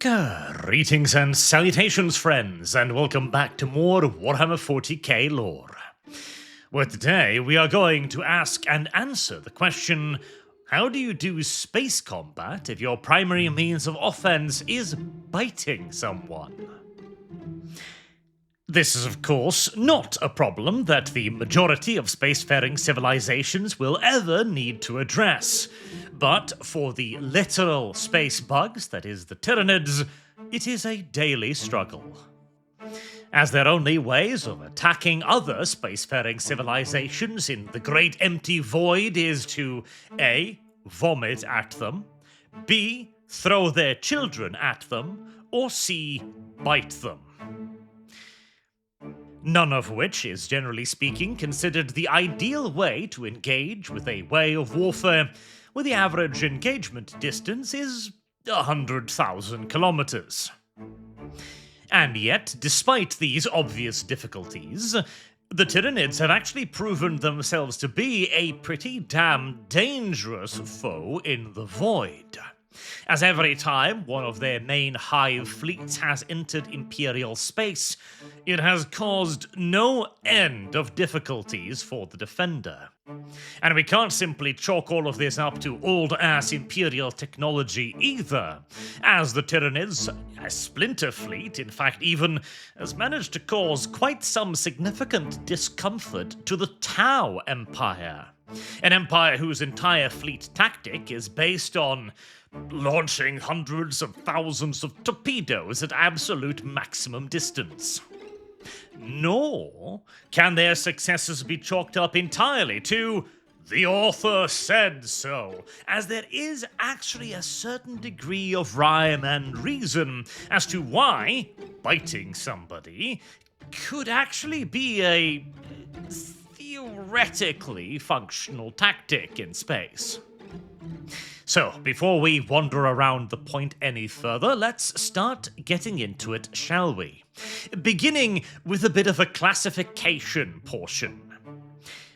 Greetings and salutations, friends, and welcome back to more Warhammer 40k lore. Where today we are going to ask and answer the question, how do you do space combat if your primary means of offense is biting someone? This is, of course, not a problem that the majority of spacefaring civilizations will ever need to address. But for the literal space bugs, that is the Tyrannids, it is a daily struggle. As their only ways of attacking other spacefaring civilizations in the great empty void is to A. Vomit at them, B. Throw their children at them, or C. Bite them. None of which is, generally speaking, considered the ideal way to engage with a way of warfare where the average engagement distance is 100,000 kilometers. And yet, despite these obvious difficulties, the Tyrannids have actually proven themselves to be a pretty damn dangerous foe in the void. As every time one of their main hive fleets has entered Imperial space, it has caused no end of difficulties for the defender. And we can't simply chalk all of this up to old-ass Imperial technology either, as the Tyrannids, a splinter fleet, in fact even, has managed to cause quite some significant discomfort to the Tau Empire. An empire whose entire fleet tactic is based on launching hundreds of thousands of torpedoes at absolute maximum distance. Nor can their successes be chalked up entirely to "the author said so," as there is actually a certain degree of rhyme and reason as to why biting somebody could actually be a theoretically functional tactic in space. So, before we wander around the point any further, let's start getting into it, shall we? Beginning with a bit of a classification portion.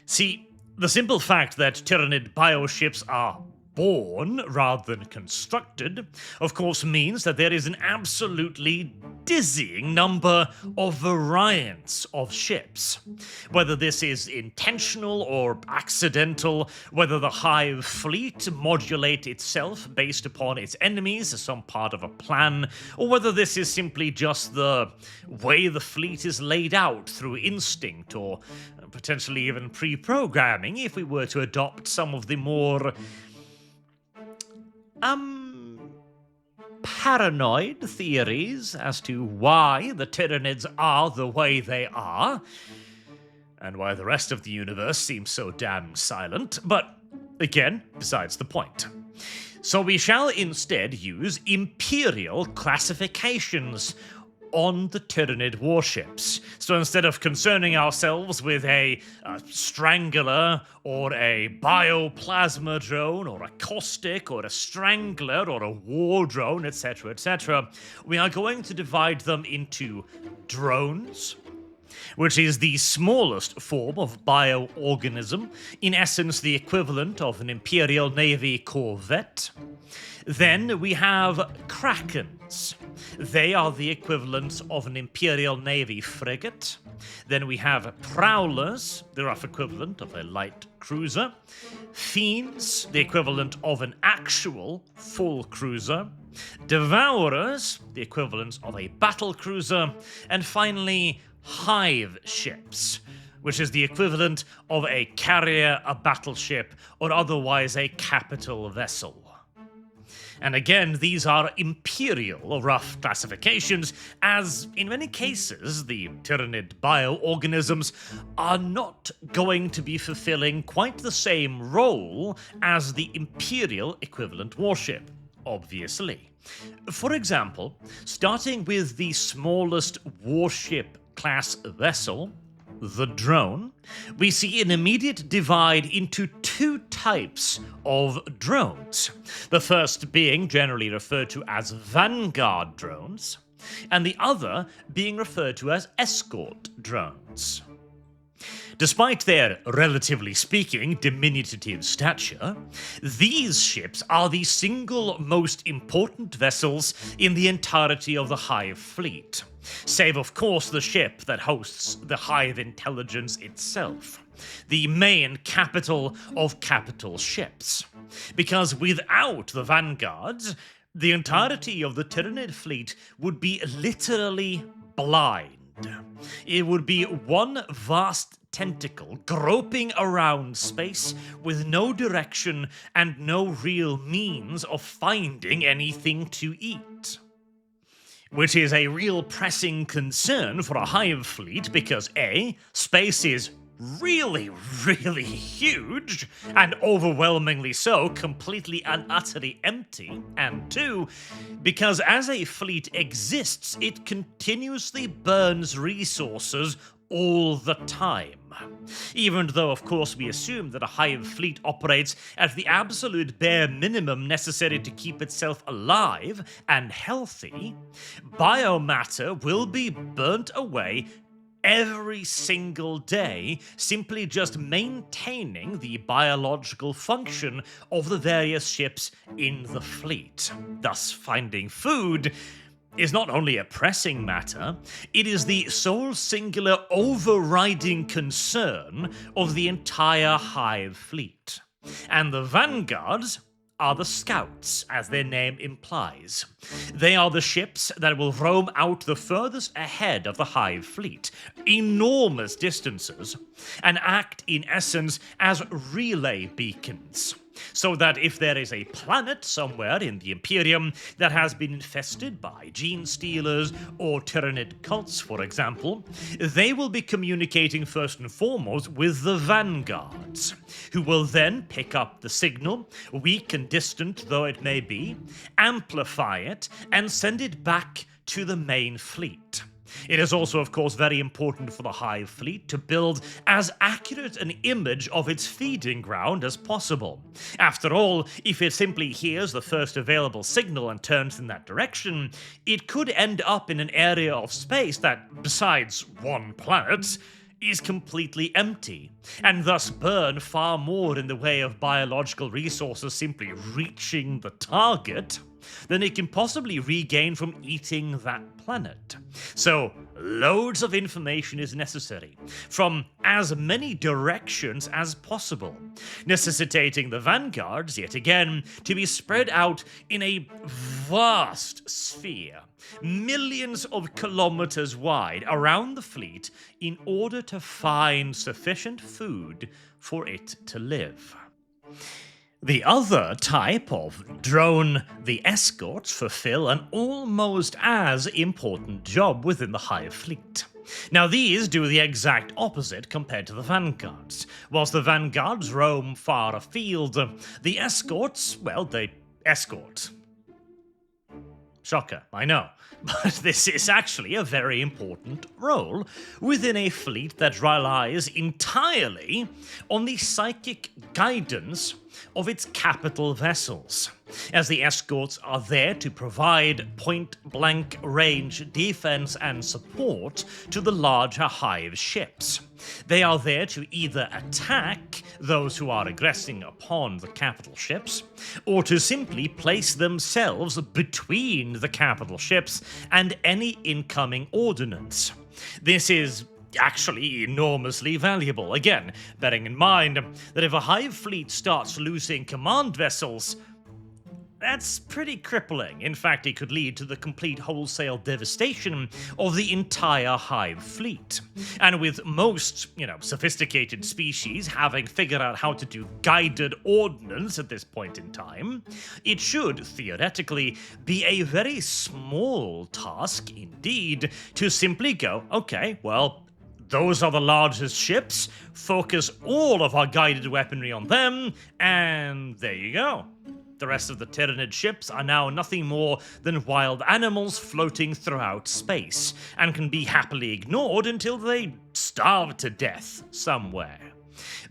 See, the simple fact that Tyrannid bioships are born rather than constructed, of course, means that there is an absolutely dizzying number of variants of ships. Whether this is intentional or accidental, whether the Hive fleet modulate itself based upon its enemies as some part of a plan, or whether this is simply just the way the fleet is laid out through instinct or potentially even pre-programming if we were to adopt some of the more paranoid theories as to why the Tyrannids are the way they are, and why the rest of the universe seems so damn silent, but again, besides the point. So we shall instead use Imperial classifications on the Tyrannid warships. So instead of concerning ourselves with a strangler or a bioplasma drone or a caustic or a strangler or a war drone, etc., we are going to divide them into drones, which is the smallest form of bioorganism, in essence the equivalent of an Imperial Navy corvette. Then we have Krakens. They are the equivalent of an Imperial Navy frigate. Then we have Prowlers, the rough equivalent of a light cruiser. Fiends, the equivalent of an actual full cruiser. Devourers, the equivalent of a battle cruiser. And finally, Hive ships, which is the equivalent of a carrier, a battleship, or otherwise a capital vessel. And again, these are Imperial rough classifications, as in many cases, the Tyrannid bioorganisms are not going to be fulfilling quite the same role as the Imperial equivalent warship, obviously. For example, starting with the smallest warship class vessel, the drone, we see an immediate divide into two types of drones. The first being generally referred to as Vanguard drones, and the other being referred to as Escort drones. Despite their, relatively speaking, diminutive stature, these ships are the single most important vessels in the entirety of the Hive fleet, save of course the ship that hosts the Hive intelligence itself, the main capital of capital ships. Because without the Vanguards, the entirety of the Tyranid fleet would be literally blind. It would be one vast tentacle groping around space with no direction and no real means of finding anything to eat. Which is a real pressing concern for a Hive fleet because A, space is really, really huge, and overwhelmingly so, completely and utterly empty, and 2, because as a fleet exists, it continuously burns resources all the time. Even though, of course, we assume that a Hive fleet operates at the absolute bare minimum necessary to keep itself alive and healthy, biomatter will be burnt away every single day, simply just maintaining the biological function of the various ships in the fleet. Thus, finding food is not only a pressing matter, it is the sole singular overriding concern of the entire Hive fleet. And the Vanguards are the scouts, as their name implies. They are the ships that will roam out the furthest ahead of the Hive fleet, enormous distances, and act in essence as relay beacons. So that if there is a planet somewhere in the Imperium that has been infested by gene stealers or Tyrannid cults, for example, they will be communicating first and foremost with the Vanguards, who will then pick up the signal, weak and distant though it may be, amplify it, and send it back to the main fleet. It is also, of course, very important for the Hive fleet to build as accurate an image of its feeding ground as possible. After all, if it simply hears the first available signal and turns in that direction, it could end up in an area of space that, besides one planet, is completely empty, and thus burn far more in the way of biological resources simply reaching the target than it can possibly regain from eating that planet. So, loads of information is necessary, from as many directions as possible, necessitating the Vanguards, yet again, to be spread out in a vast sphere, millions of kilometers wide, around the fleet, in order to find sufficient food for it to live. The other type of drone, the Escorts, fulfill an almost as important job within the Hive fleet. Now these do the exact opposite compared to the Vanguards. Whilst the Vanguards roam far afield, the Escorts, well, they escort. Shocker, I know. But this is actually a very important role within a fleet that relies entirely on the psychic guidance of its capital vessels, as the escorts are there to provide point-blank range defense and support to the larger Hive ships. They are there to either attack those who are aggressing upon the capital ships, or to simply place themselves between the capital ships and any incoming ordnance. This is actually enormously valuable, again, bearing in mind that if a Hive fleet starts losing command vessels, that's pretty crippling. In fact, it could lead to the complete wholesale devastation of the entire Hive fleet. And with most, sophisticated species having figured out how to do guided ordnance at this point in time, it should, theoretically, be a very small task indeed to simply go, okay, well, those are the largest ships, focus all of our guided weaponry on them, and there you go. The rest of the Tyrannid ships are now nothing more than wild animals floating throughout space, and can be happily ignored until they starve to death somewhere.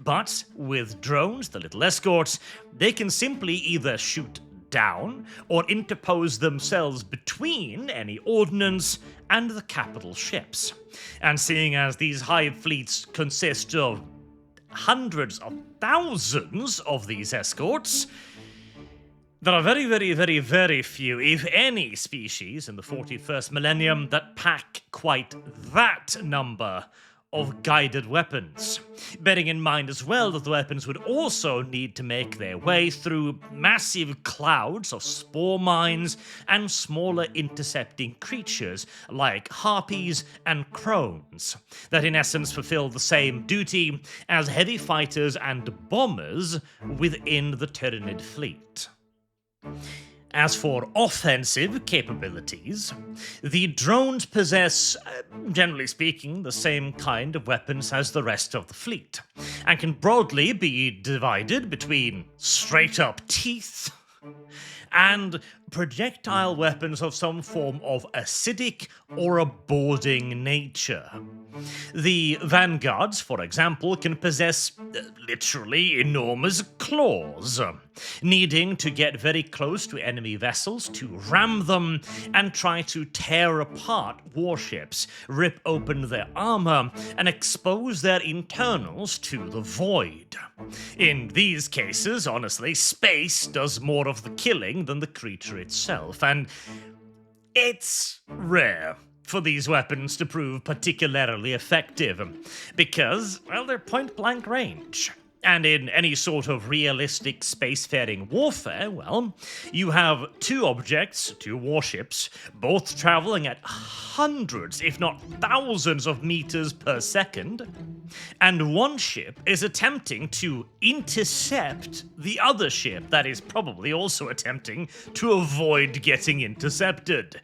But with drones, the little escorts, they can simply either shoot down or interpose themselves between any ordnance and the capital ships. And seeing as these hive fleets consist of hundreds of thousands of these escorts, there are very, very, very, very few, if any, species in the 41st millennium that pack quite that number of guided weapons. Bearing in mind as well that the weapons would also need to make their way through massive clouds of spore mines and smaller intercepting creatures like harpies and crones, that in essence fulfill the same duty as heavy fighters and bombers within the Tyrannid fleet. As for offensive capabilities, the drones possess, generally speaking, the same kind of weapons as the rest of the fleet, and can broadly be divided between straight-up teeth and projectile weapons of some form of acidic or a boarding nature. The Vanguards, for example, can possess literally enormous claws, needing to get very close to enemy vessels to ram them and try to tear apart warships, rip open their armor, and expose their internals to the void. In these cases, honestly, space does more of the killing than the creature itself, and it's rare for these weapons to prove particularly effective, because, well, they're point-blank range. And in any sort of realistic spacefaring warfare, well, you have two objects, two warships, both traveling at hundreds, if not thousands of meters per second, and one ship is attempting to intercept the other ship that is probably also attempting to avoid getting intercepted.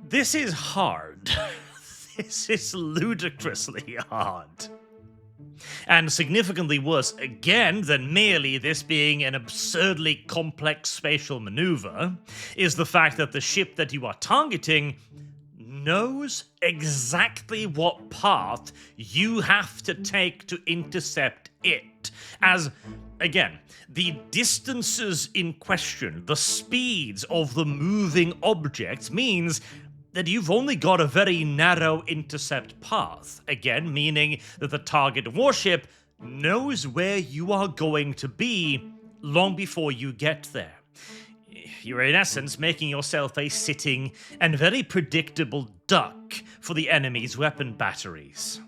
This is hard. This is ludicrously hard. And significantly worse again than merely this being an absurdly complex spatial maneuver is the fact that the ship that you are targeting knows exactly what path you have to take to intercept it. As, again, the distances in question, the speeds of the moving objects means that you've only got a very narrow intercept path, again meaning that the target warship knows where you are going to be long before you get there. You're in essence making yourself a sitting and very predictable duck for the enemy's weapon batteries.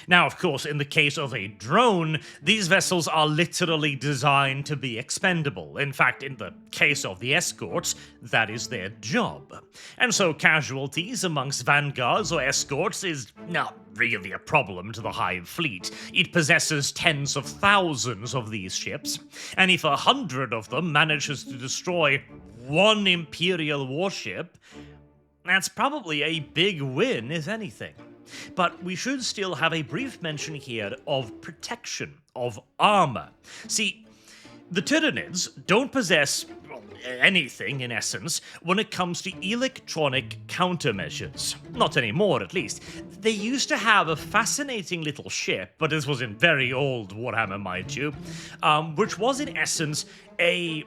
Now, of course, in the case of a drone, these vessels are literally designed to be expendable. In fact, in the case of the escorts, that is their job. And so casualties amongst vanguards or escorts is not really a problem to the Hive fleet. It possesses tens of thousands of these ships, and if 100 of them manages to destroy one Imperial warship, that's probably a big win, if anything. But we should still have a brief mention here of protection, of armor. See, the Tyrannids don't possess anything, in essence, when it comes to electronic countermeasures. Not anymore, at least. They used to have a fascinating little ship, but this was in very old Warhammer, mind you, which was in essence a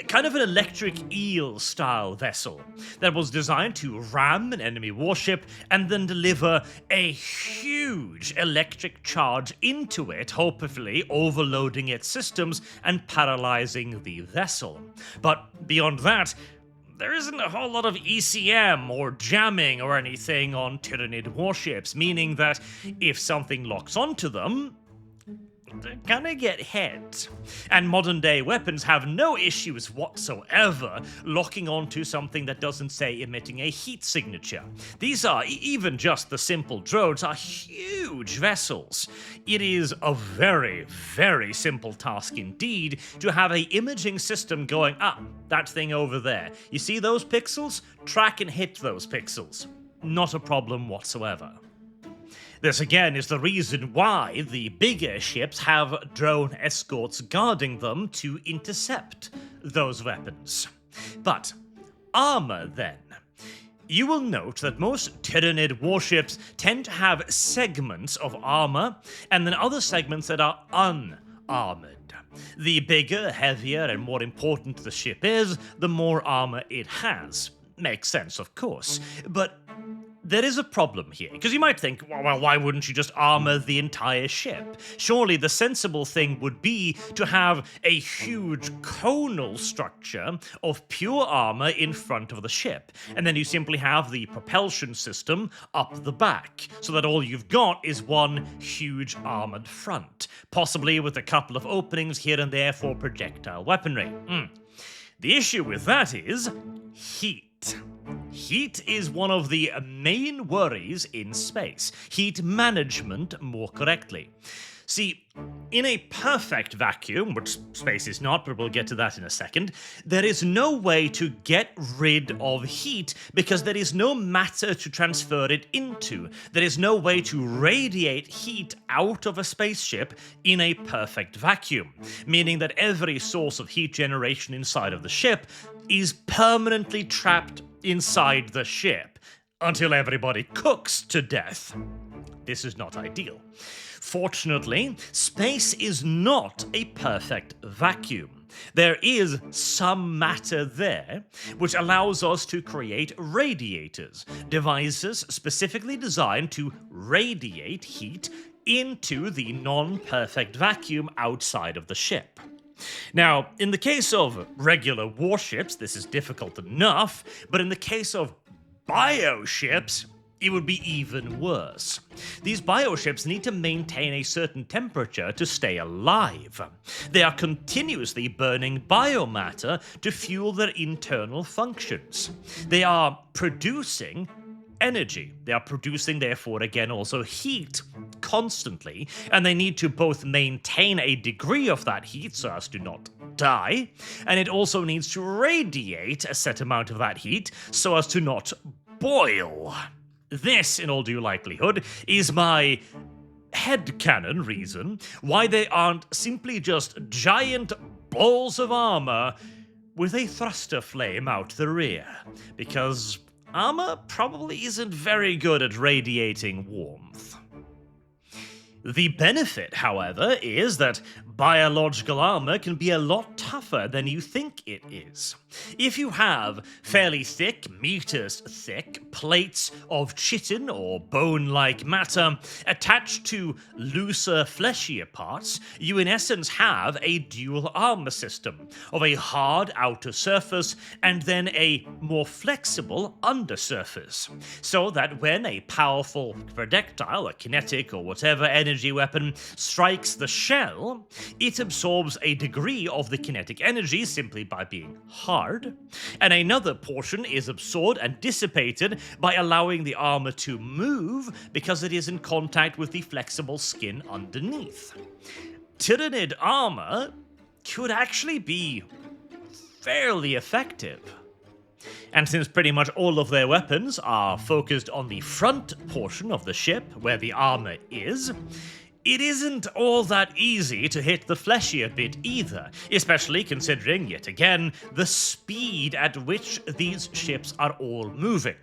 kind of an electric eel-style vessel that was designed to ram an enemy warship and then deliver a huge electric charge into it, hopefully overloading its systems and paralyzing the vessel. But beyond that, there isn't a whole lot of ECM or jamming or anything on Tyrannid warships, meaning that if something locks onto them, they're gonna get hit. And modern day weapons have no issues whatsoever locking onto something that doesn't say emitting a heat signature. These are, even just the simple drones, are huge vessels. It is a very, very simple task indeed to have a imaging system going, that thing over there. You see those pixels? Track and hit those pixels. Not a problem whatsoever. This again is the reason why the bigger ships have drone escorts guarding them to intercept those weapons. But armor then. You will note that most Tyrannid warships tend to have segments of armor and then other segments that are unarmored. The bigger, heavier, and more important the ship is, the more armor it has. Makes sense, of course. But there is a problem here, because you might think, well, why wouldn't you just armor the entire ship? Surely the sensible thing would be to have a huge conal structure of pure armor in front of the ship, and then you simply have the propulsion system up the back, so that all you've got is one huge armored front, possibly with a couple of openings here and there for projectile weaponry. The issue with that is heat. Heat is one of the main worries in space. Heat management, more correctly. See, in a perfect vacuum, which space is not, but we'll get to that in a second, there is no way to get rid of heat because there is no matter to transfer it into. There is no way to radiate heat out of a spaceship in a perfect vacuum, meaning that every source of heat generation inside of the ship is permanently trapped inside the ship until everybody cooks to death. This is not ideal. Fortunately, space is not a perfect vacuum. There is some matter there, which allows us to create radiators, devices specifically designed to radiate heat into the non-perfect vacuum outside of the ship. Now, in the case of regular warships, this is difficult enough, but in the case of bioships, it would be even worse. These bioships need to maintain a certain temperature to stay alive. They are continuously burning biomatter to fuel their internal functions. They are producing energy. They are producing, therefore, again, also heat constantly, and they need to both maintain a degree of that heat so as to not die, and it also needs to radiate a set amount of that heat so as to not boil. This, in all due likelihood, is my headcanon reason why they aren't simply just giant balls of armor with a thruster flame out the rear, because armor probably isn't very good at radiating warmth. The benefit, however, is that biological armor can be a lot tougher than you think it is. If you have fairly thick, meters thick, plates of chitin or bone-like matter attached to looser, fleshier parts, you in essence have a dual armor system of a hard outer surface and then a more flexible undersurface, so that when a powerful projectile, a kinetic or whatever energy weapon, strikes the shell, it absorbs a degree of the kinetic energy simply by being hard, and another portion is absorbed and dissipated by allowing the armor to move because it is in contact with the flexible skin underneath. Tyrannid armor could actually be fairly effective. And since pretty much all of their weapons are focused on the front portion of the ship, where the armor is, it isn't all that easy to hit the fleshier bit either, especially considering, yet again, the speed at which these ships are all moving.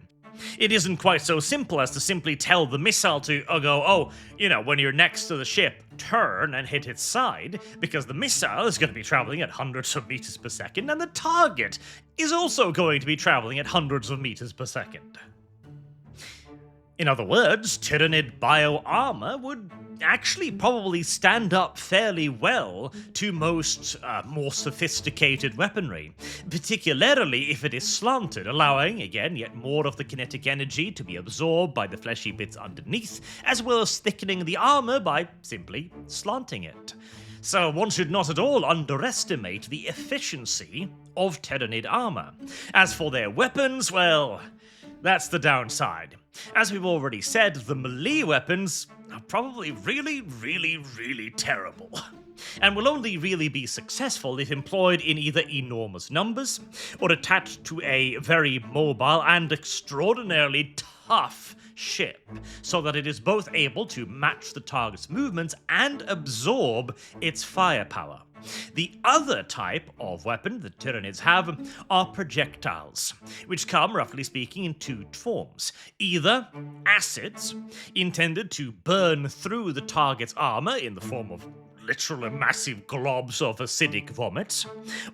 It isn't quite so simple as to simply tell the missile to when you're next to the ship, turn and hit its side, because the missile is going to be traveling at hundreds of meters per second, and the target is also going to be traveling at hundreds of meters per second. In other words, Tyrannid bio-armor would actually probably stand up fairly well to most more sophisticated weaponry, particularly if it is slanted, allowing, again, yet more of the kinetic energy to be absorbed by the fleshy bits underneath, as well as thickening the armor by simply slanting it. So one should not at all underestimate the efficiency of Tyrannid armor. As for their weapons, well, that's the downside. As we've already said, the melee weapons are probably really, really, really terrible, and will only really be successful if employed in either enormous numbers or attached to a very mobile and extraordinarily tough ship, so that it is both able to match the target's movements and absorb its firepower. The other type of weapon that Tyrannids have are projectiles, which come, roughly speaking, in two forms. Either acids, intended to burn through the target's armor in the form of literally massive globs of acidic vomit,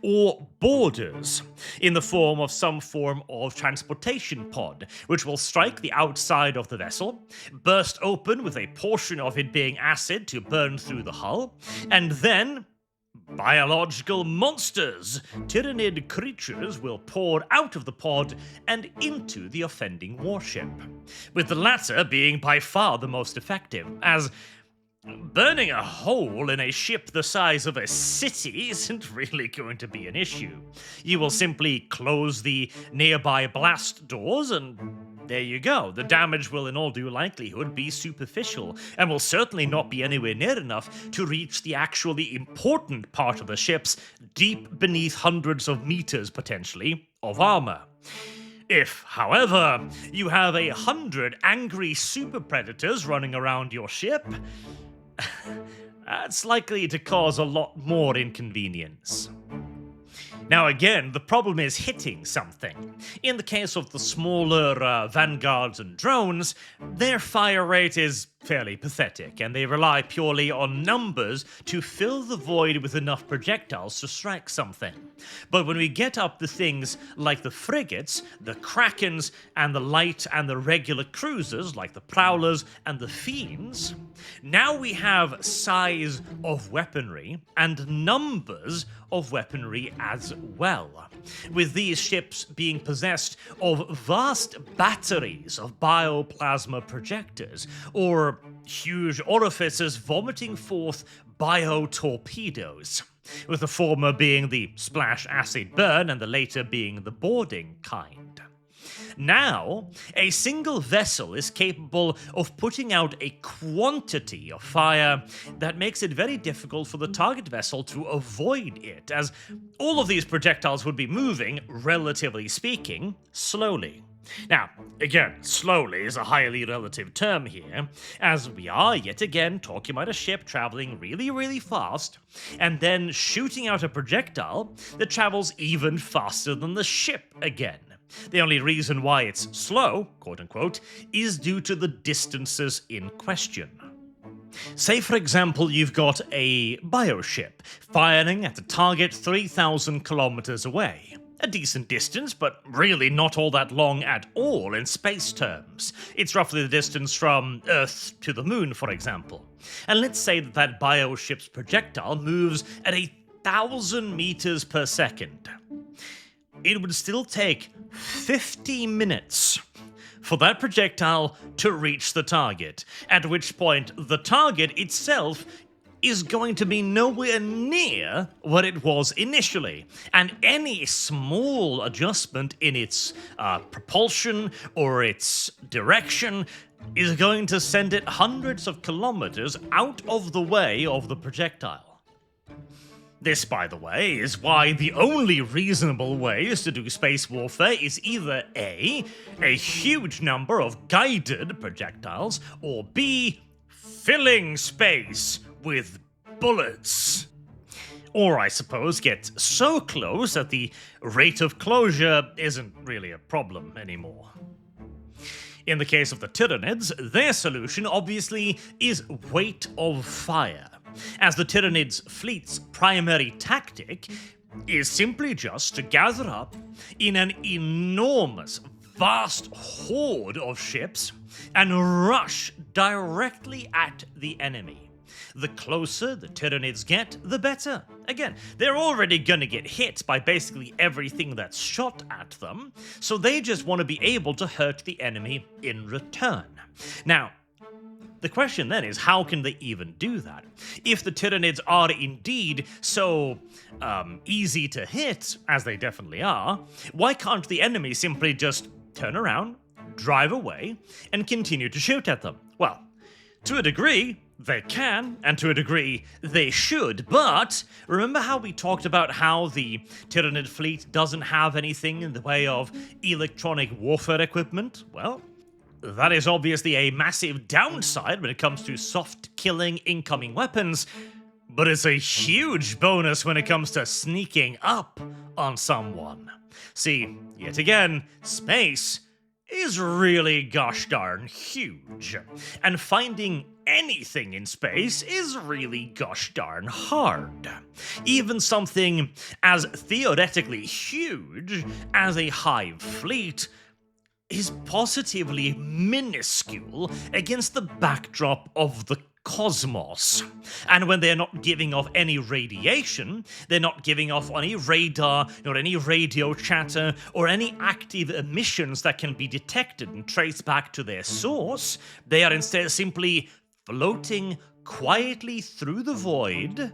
or boarders, in the form of some form of transportation pod, which will strike the outside of the vessel, burst open with a portion of it being acid to burn through the hull, and then biological monsters, Tyrannid creatures, will pour out of the pod and into the offending warship, with the latter being by far the most effective, as burning a hole in a ship the size of a city isn't really going to be an issue. You will simply close the nearby blast doors and there you go. The damage will in all due likelihood be superficial, and will certainly not be anywhere near enough to reach the actually important part of the ships deep beneath hundreds of meters, potentially, of armor. If, however, you have 100 angry super predators running around your ship, that's likely to cause a lot more inconvenience. Now again, the problem is hitting something. In the case of the smaller Vanguards and drones, their fire rate is fairly pathetic, and they rely purely on numbers to fill the void with enough projectiles to strike something. But when we get up to things like the frigates, the Krakens, and the light and the regular cruisers like the Prowlers and the Fiends, now we have size of weaponry and numbers of weaponry as well, with these ships being possessed of vast batteries of bioplasma projectors, or huge orifices vomiting forth biotorpedoes, with the former being the splash acid burn and the later being the boarding kind. Now, a single vessel is capable of putting out a quantity of fire that makes it very difficult for the target vessel to avoid it, as all of these projectiles would be moving, relatively speaking, slowly. Now, again, slowly is a highly relative term here, as we are yet again talking about a ship traveling really fast, and then shooting out a projectile that travels even faster than the ship again. The only reason why it's slow, quote-unquote, is due to the distances in question. Say, for example, you've got a bioship firing at a target 3,000 kilometers away. A decent distance, but really not all that long at all in space terms. It's roughly the distance from Earth to the Moon, for example. And let's say that bioship's projectile moves at 1,000 meters per second. It would still take 50 minutes for that projectile to reach the target, at which point the target itself is going to be nowhere near what it was initially, and any small adjustment in its propulsion or its direction is going to send it hundreds of kilometers out of the way of the projectile. This, by the way, is why the only reasonable ways to do space warfare is either A, a huge number of guided projectiles, or B, filling space with bullets. Or, I suppose, get so close that the rate of closure isn't really a problem anymore. In the case of the Tyrannids, their solution obviously is weight of fire, as the Tyrannid's fleet's primary tactic is simply just to gather up in an enormous, vast horde of ships and rush directly at the enemy. The closer the Tyrannids get, the better. Again, they're already gonna get hit by basically everything that's shot at them, so they just want to be able to hurt the enemy in return. Now, the question then is, how can they even do that? If the Tyrannids are indeed so easy to hit, as they definitely are, why can't the enemy simply just turn around, drive away, and continue to shoot at them? Well, to a degree, they can, and to a degree, they should, but remember how we talked about how the Tyrannid fleet doesn't have anything in the way of electronic warfare equipment? Well, that is obviously a massive downside when it comes to soft-killing incoming weapons, but it's a huge bonus when it comes to sneaking up on someone. See, yet again, space is really gosh darn huge, and finding anything in space is really gosh darn hard. Even something as theoretically huge as a hive fleet is positively minuscule against the backdrop of the cosmos. And when they're not giving off any radiation, they're not giving off any radar, nor any radio chatter, or any active emissions that can be detected and traced back to their source, they are instead simply floating quietly through the void.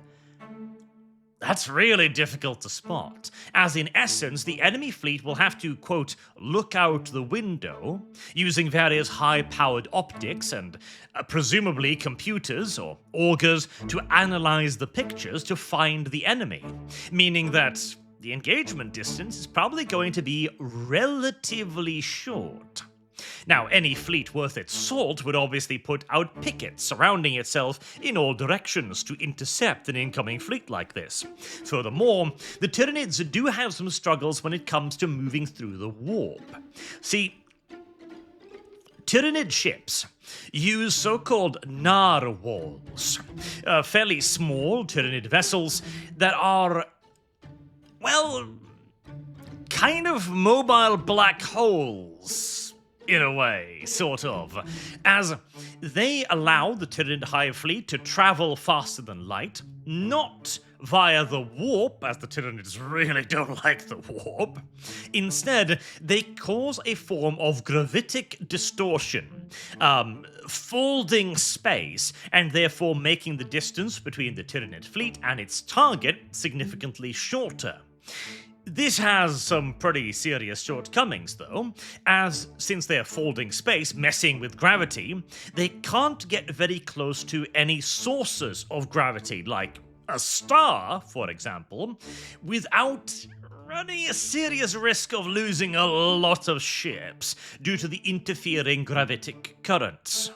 That's really difficult to spot, as in essence, the enemy fleet will have to, quote, look out the window, using various high-powered optics and presumably computers or augers to analyze the pictures to find the enemy, meaning that the engagement distance is probably going to be relatively short. Now, any fleet worth its salt would obviously put out pickets surrounding itself in all directions to intercept an incoming fleet like this. Furthermore, the Tyrannids do have some struggles when it comes to moving through the warp. See, Tyrannid ships use so-called narwhals, fairly small Tyrannid vessels that are, well, kind of mobile black holes. In a way, sort of, as they allow the Tyranid Hive fleet to travel faster than light, not via the warp, as the Tyrannids really don't like the warp. Instead, they cause a form of gravitic distortion, folding space, and therefore making the distance between the Tyrannid fleet and its target significantly shorter. This has some pretty serious shortcomings, though, as since they're folding space, messing with gravity, they can't get very close to any sources of gravity, like a star, for example, without running a serious risk of losing a lot of ships due to the interfering gravitic currents.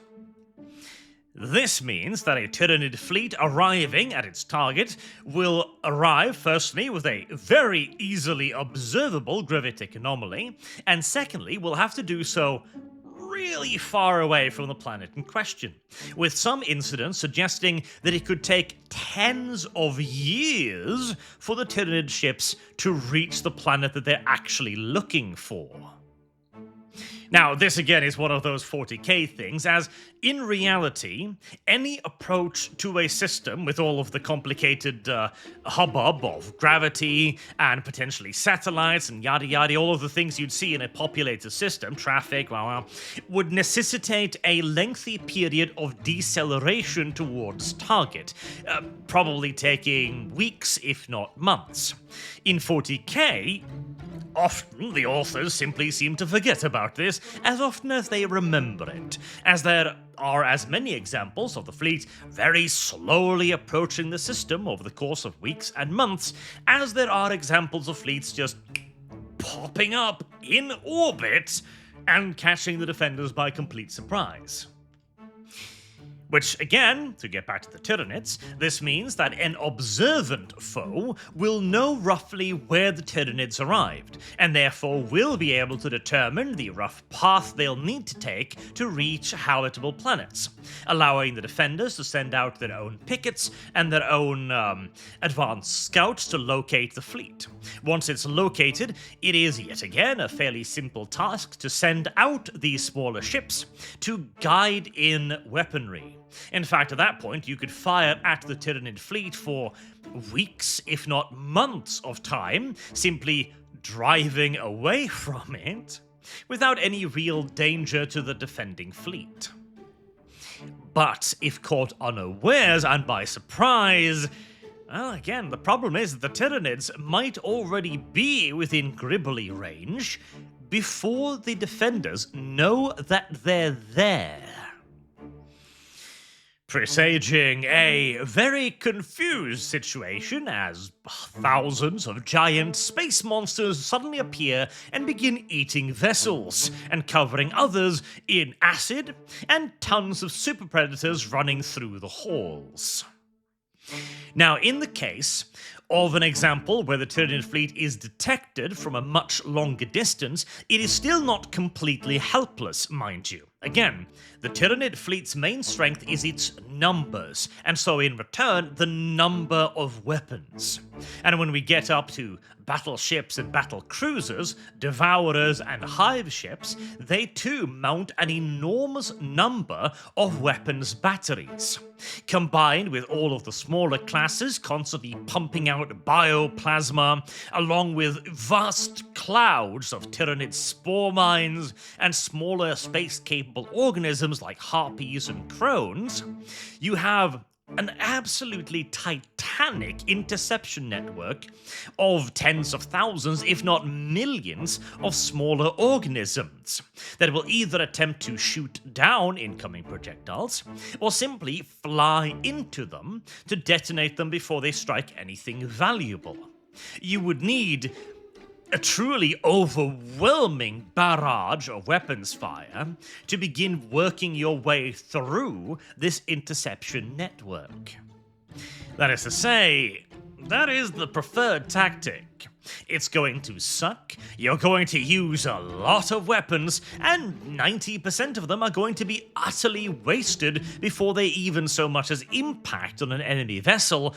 This means that a Tyrannid fleet arriving at its target will arrive firstly with a very easily observable gravitic anomaly, and secondly will have to do so really far away from the planet in question, with some incidents suggesting that it could take tens of years for the Tyrannid ships to reach the planet that they're actually looking for. Now, this again is one of those 40k things, as in reality, any approach to a system with all of the complicated hubbub of gravity and potentially satellites and yada yada, all of the things you'd see in a populated system, traffic, would necessitate a lengthy period of deceleration towards target, probably taking weeks, if not months. In 40k, often, the authors simply seem to forget about this as often as they remember it, as there are as many examples of the fleet very slowly approaching the system over the course of weeks and months, as there are examples of fleets just popping up in orbit and catching the defenders by complete surprise. Which, again, to get back to the Tyrannids, this means that an observant foe will know roughly where the Tyrannids arrived, and therefore will be able to determine the rough path they'll need to take to reach habitable planets, allowing the defenders to send out their own pickets and their own advanced scouts to locate the fleet. Once it's located, it is yet again a fairly simple task to send out these smaller ships to guide in weaponry. In fact, at that point, you could fire at the Tyrannid fleet for weeks, if not months of time, simply driving away from it, without any real danger to the defending fleet. But if caught unawares and by surprise, well, again, the problem is that the Tyrannids might already be within Gribbly range before the defenders know that they're there, presaging a very confused situation as thousands of giant space monsters suddenly appear and begin eating vessels, and covering others in acid, and tons of super predators running through the halls. Now, in the case of an example where the Tyranid fleet is detected from a much longer distance, it is still not completely helpless, mind you. Again, the Tyranid fleet's main strength is its numbers, and so in return, the number of weapons. And when we get up to battleships and battle cruisers, devourers and hive ships, they too mount an enormous number of weapons batteries. Combined with all of the smaller classes constantly pumping out bioplasma, along with vast clouds of Tyranid spore mines and smaller space-capable organisms like harpies and crones, you have an absolutely titanic interception network of tens of thousands, if not millions, of smaller organisms that will either attempt to shoot down incoming projectiles or simply fly into them to detonate them before they strike anything valuable. You would need a truly overwhelming barrage of weapons fire to begin working your way through this interception network. That is to say, that is the preferred tactic. It's going to suck, you're going to use a lot of weapons, and 90% of them are going to be utterly wasted before they even so much as impact on an enemy vessel,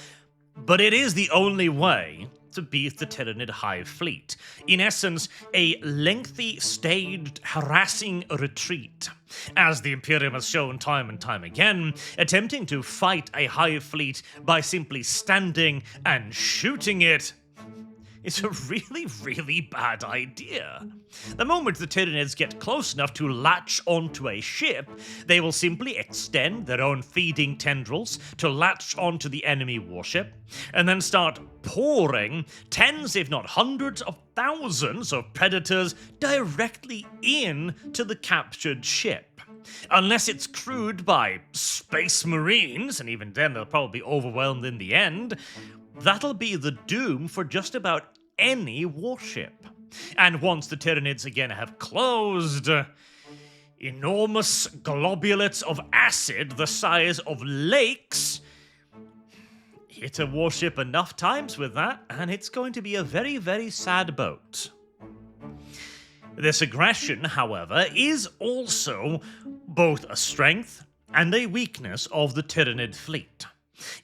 but it is the only way to beat the Tyranid Hive fleet. In essence, a lengthy, staged, harassing retreat. As the Imperium has shown time and time again, attempting to fight a Hive fleet by simply standing and shooting it is a really, really bad idea. The moment the Tyranids get close enough to latch onto a ship, they will simply extend their own feeding tendrils to latch onto the enemy warship, and then start pouring tens, if not hundreds of thousands of predators directly into the captured ship. Unless it's crewed by space marines, and even then they'll probably be overwhelmed in the end, that'll be the doom for just about any warship. And once the Tyranids again have closed, enormous globulates of acid the size of lakes hit a warship enough times with that, and it's going to be a very, very sad boat. This aggression, however, is also both a strength and a weakness of the Tyranid fleet.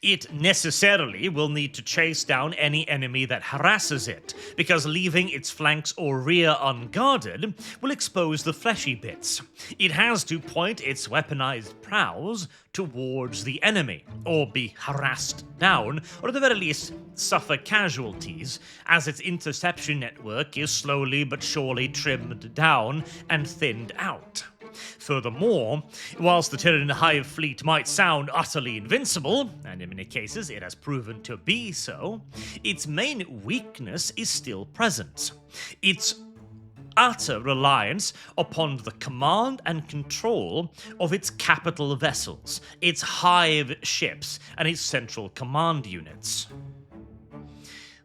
It necessarily will need to chase down any enemy that harasses it, because leaving its flanks or rear unguarded will expose the fleshy bits. It has to point its weaponized prows towards the enemy, or be harassed down, or at the very least suffer casualties, as its interception network is slowly but surely trimmed down and thinned out. Furthermore, whilst the Tyranid Hive fleet might sound utterly invincible, and in many cases it has proven to be so, its main weakness is still present. Its utter reliance upon the command and control of its capital vessels, its hive ships, and its central command units.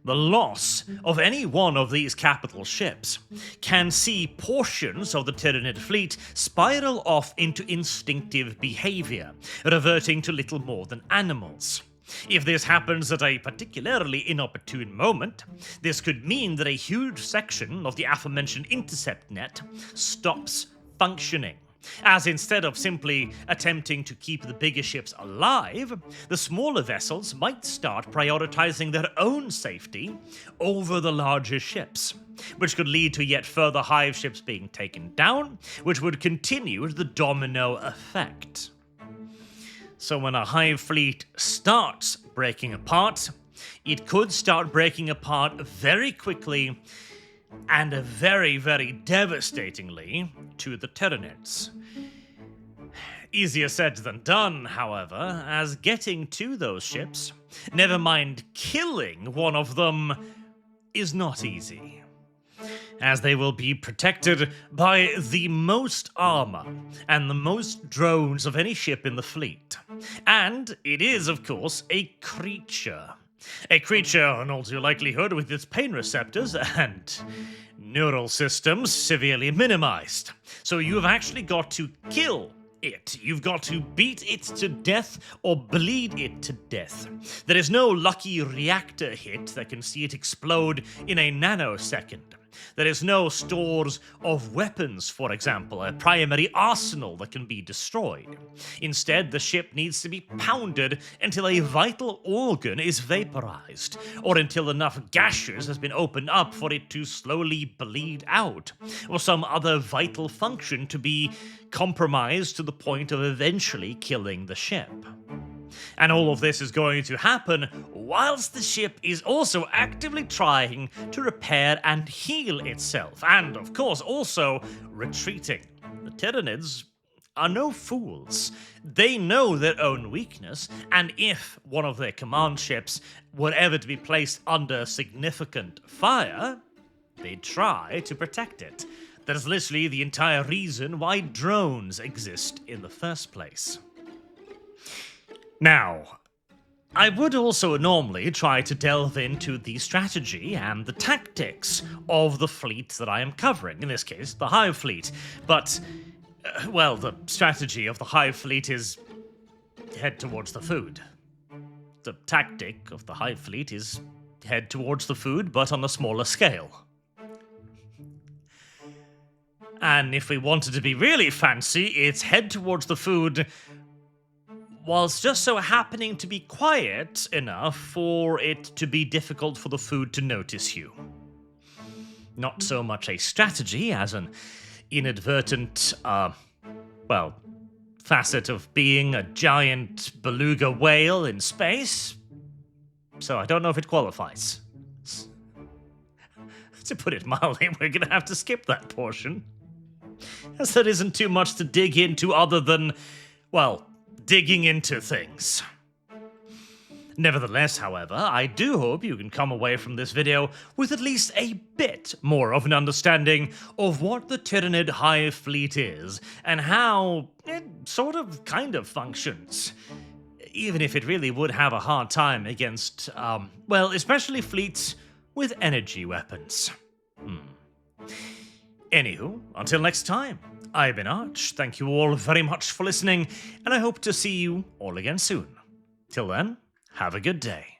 The loss of any one of these capital ships can see portions of the Tyranid fleet spiral off into instinctive behavior, reverting to little more than animals. If this happens at a particularly inopportune moment, this could mean that a huge section of the aforementioned intercept net stops functioning, as instead of simply attempting to keep the bigger ships alive, the smaller vessels might start prioritizing their own safety over the larger ships, which could lead to yet further hive ships being taken down, which would continue the domino effect. So when a hive fleet starts breaking apart, it could start breaking apart very quickly and very, very devastatingly to the Tyranids. Easier said than done, however, as getting to those ships, never mind killing one of them, is not easy, as they will be protected by the most armor and the most drones of any ship in the fleet. And it is, of course, a creature. A creature, in all due likelihood, with its pain receptors and neural systems severely minimized. So you have actually got to kill it. You've got to beat it to death or bleed it to death. There is no lucky reactor hit that can see it explode in a nanosecond. There is no stores of weapons, for example, a primary arsenal that can be destroyed. Instead, the ship needs to be pounded until a vital organ is vaporized, or until enough gases has been opened up for it to slowly bleed out, or some other vital function to be compromised to the point of eventually killing the ship. And all of this is going to happen whilst the ship is also actively trying to repair and heal itself, and of course also retreating. The Tyrannids are no fools. They know their own weakness, and if one of their command ships were ever to be placed under significant fire, they'd try to protect it. That is literally the entire reason why drones exist in the first place. Now, I would also normally try to delve into the strategy and the tactics of the fleet that I am covering, in this case, the Hive fleet, but, well, the strategy of the Hive fleet is head towards the food. The tactic of the Hive fleet is head towards the food, but on a smaller scale. And if we wanted to be really fancy, it's head towards the food whilst just so happening to be quiet enough for it to be difficult for the food to notice you. Not so much a strategy as an inadvertent, facet of being a giant beluga whale in space. So I don't know if it qualifies. To put it mildly, we're gonna have to skip that portion, as there isn't too much to dig into other than, well, digging into things. Nevertheless, however, I do hope you can come away from this video with at least a bit more of an understanding of what the Tyranid Hive fleet is, and how it kind of functions. Even if it really would have a hard time against, especially fleets with energy weapons. Anywho, until next time, I've been Arch, thank you all very much for listening, and I hope to see you all again soon. Till then, have a good day.